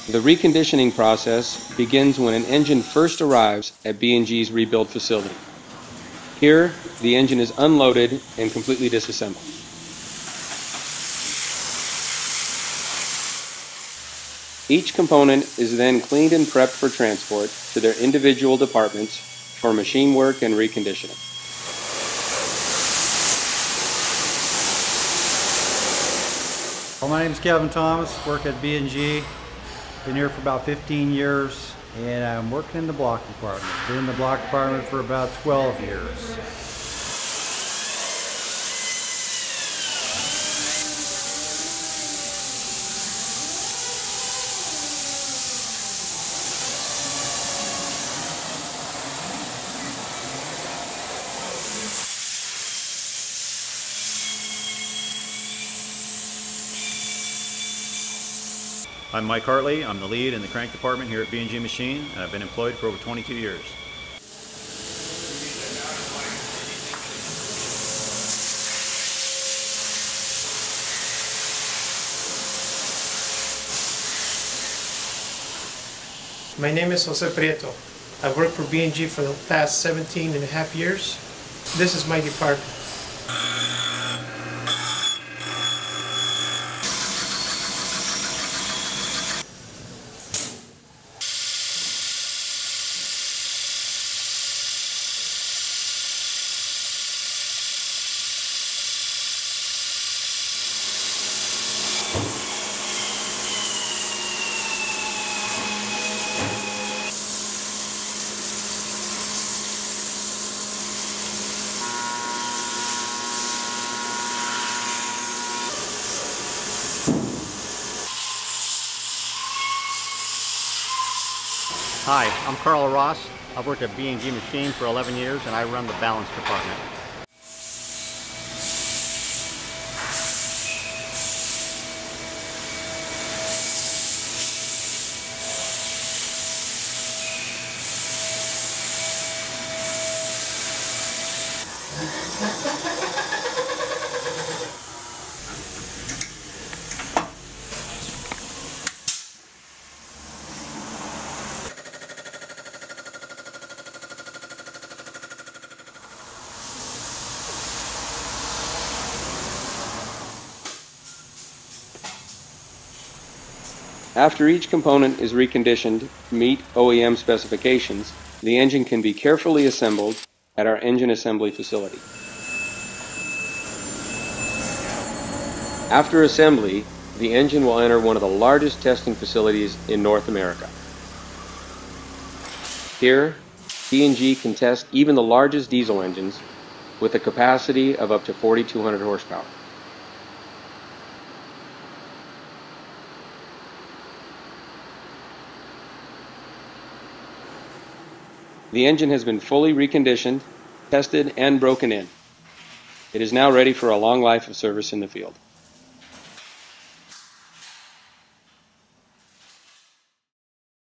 The reconditioning process begins when an engine first arrives at B&G's rebuild facility. Here, the engine is unloaded and completely disassembled. Each component is then cleaned and prepped for transport to their individual departments for machine work and reconditioning. Well, my name is Kevin Thomas, work at B&G. Been here for about 15 years, and I'm working in the block department. Been in the block department for about 12 years. I'm Mike Hartley. I'm the lead in the crank department here at B&G Machine, and I've been employed for over 22 years. My name is Jose Prieto. I've worked for B&G for the past 17 and a half years. This is my department. Hi, I'm Carl Ross. I've worked at B&G Machine for 11 years and I run the balance department. After each component is reconditioned to meet OEM specifications, the engine can be carefully assembled at our engine assembly facility. After assembly, the engine will enter one of the largest testing facilities in North America. Here, B&G can test even the largest diesel engines with a capacity of up to 4,200 horsepower. The engine has been fully reconditioned, tested, and broken in. It is now ready for a long life of service in the field.